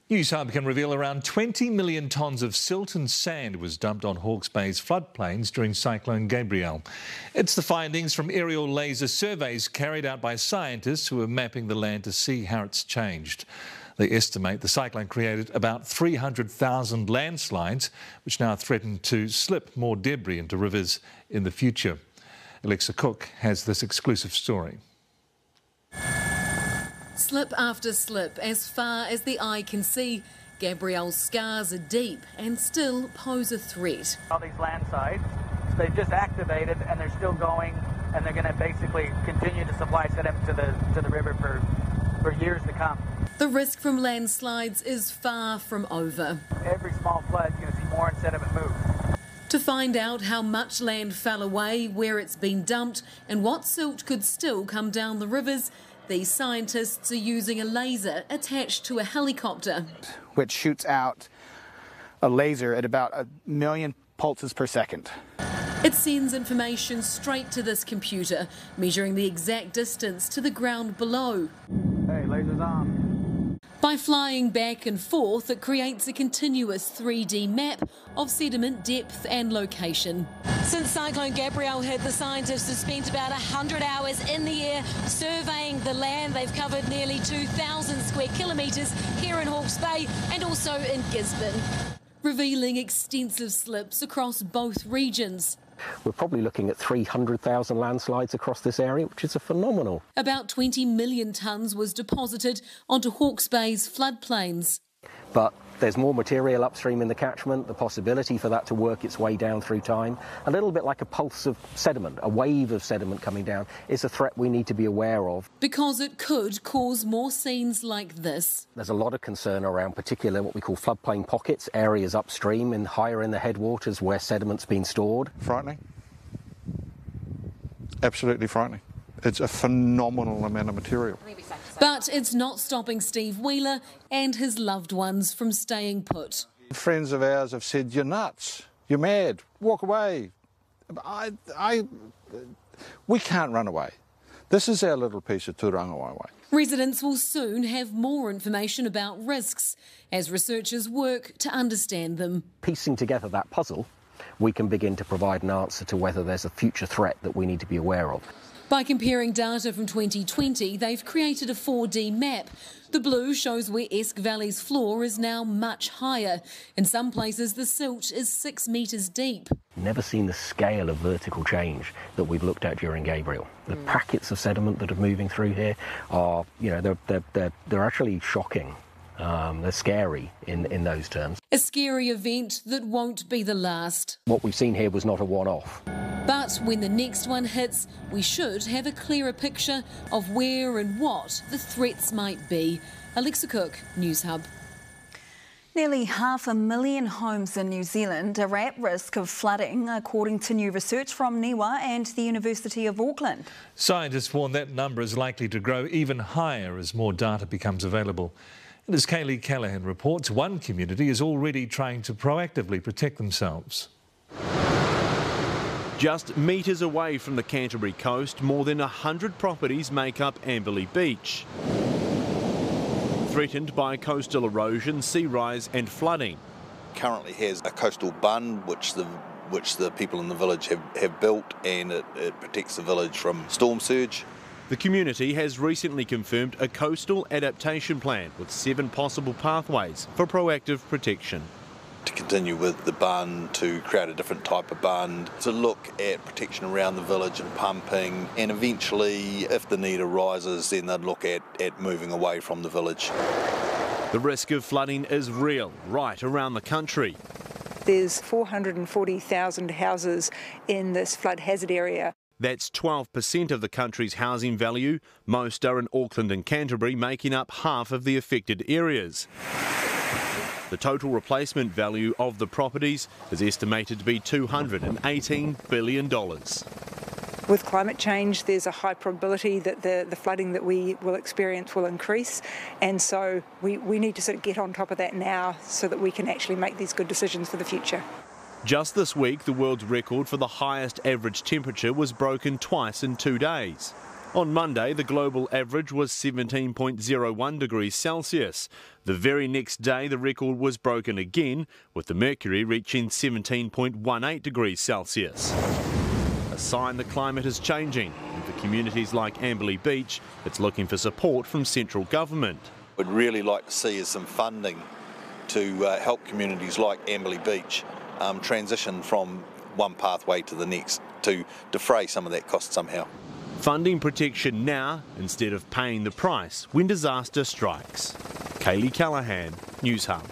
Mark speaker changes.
Speaker 1: Newshub can reveal around 20 million tonnes of silt and sand was dumped on Hawke's Bay's floodplains during Cyclone Gabrielle. It's the findings from aerial laser surveys carried out by scientists who are mapping the land to see how it's changed. They estimate the cyclone created about 300,000 landslides, which now threaten to slip more debris into rivers in the future. Alexa Cook has this exclusive story.
Speaker 2: Slip after slip, as far as the eye can see, Gabrielle's scars are deep and still pose a threat.
Speaker 3: All these landslides, they've just activated and they're still going, and they're going to basically continue to supply sediment to the river for years to come.
Speaker 2: The risk from landslides is far from over.
Speaker 3: Every small flood, you're going to see more sediment move.
Speaker 2: To find out how much land fell away, where it's been dumped and what silt could still come down the rivers, these scientists are using a laser attached to a helicopter,
Speaker 4: which shoots out a laser at about 1 million pulses per second.
Speaker 2: It sends information straight to this computer, measuring the exact distance to the ground below.
Speaker 3: Hey, laser's on.
Speaker 2: By flying back and forth, it creates a continuous 3D map of sediment depth and location. Since Cyclone Gabrielle hit, the scientists have spent about 100 hours in the air surveying the land. They've covered nearly 2,000 square kilometres here in Hawke's Bay and also in Gisborne, revealing extensive slips across both regions.
Speaker 5: We're probably looking at 300,000 landslides across this area, which is a phenomenal.
Speaker 2: About 20 million tonnes was deposited onto Hawke's Bay's floodplains.
Speaker 5: But there's more material upstream in the catchment, the possibility for that to work its way down through time. A little bit like a pulse of sediment, a wave of sediment coming down, is a threat we need to be aware of.
Speaker 2: Because it could cause more scenes like this.
Speaker 5: There's a lot of concern around particular what we call floodplain pockets, areas upstream and higher in the headwaters where sediment's been stored.
Speaker 6: Frightening. Absolutely frightening. It's a phenomenal amount of material.
Speaker 2: But it's not stopping Steve Wheeler and his loved ones from staying put.
Speaker 6: Friends of ours have said, "You're nuts, you're mad, walk away." We can't run away. This is our little piece of Turangawaii.
Speaker 2: Residents will soon have more information about risks as researchers work to understand them.
Speaker 5: Piecing together that puzzle, we can begin to provide an answer to whether there's a future threat that we need to be aware of.
Speaker 2: By comparing data from 2020, they've created a 4D map. The blue shows where Esk Valley's floor is now much higher. In some places, the silt is 6 metres deep.
Speaker 5: Never seen the scale of vertical change that we've looked at during Gabrielle. The packets of sediment that are moving through here are, they're actually shocking. They're scary in those terms.
Speaker 2: A scary event that won't be the last.
Speaker 5: What we've seen here was not a one-off.
Speaker 2: But when the next one hits, we should have a clearer picture of where and what the threats might be. Alexa Cook, Newshub.
Speaker 7: Nearly 500,000 homes in New Zealand are at risk of flooding, according to new research from NIWA and the University of Auckland.
Speaker 1: Scientists warn that number is likely to grow even higher as more data becomes available. And as Kaylee Callaghan reports, one community is already trying to proactively protect themselves.
Speaker 8: Just metres away from the Canterbury coast, more than 100 properties make up Amberley Beach. Threatened by coastal erosion, sea rise and flooding.
Speaker 9: Currently has a coastal bund which the people in the village have built, and it protects the village from storm surge.
Speaker 8: The community has recently confirmed a coastal adaptation plan with 7 possible pathways for proactive protection.
Speaker 9: To continue with the bund, to create a different type of bund, to look at protection around the village and pumping, and eventually, if the need arises, then they'd look at moving away from the village.
Speaker 8: The risk of flooding is real right around the country.
Speaker 10: There's 440,000 houses in this flood hazard area.
Speaker 8: That's 12% of the country's housing value. Most are in Auckland and Canterbury, making up half of the affected areas. The total replacement value of the properties is estimated to be $218 billion.
Speaker 10: With climate change, there's a high probability that the flooding that we will experience will increase, and so we need to sort of get on top of that now so that we can actually make these good decisions for the future.
Speaker 8: Just this week, the world's record for the highest average temperature was broken twice in 2 days. On Monday, the global average was 17.01 degrees Celsius. The very next day, the record was broken again, with the mercury reaching 17.18 degrees Celsius. A sign the climate is changing, and for communities like Amberley Beach, it's looking for support from central government.
Speaker 9: We'd really like to see some funding to help communities like Amberley Beach transition from one pathway to the next, to defray some of that cost somehow.
Speaker 8: Funding protection now instead of paying the price when disaster strikes. Kaylee Callahan, Newshub.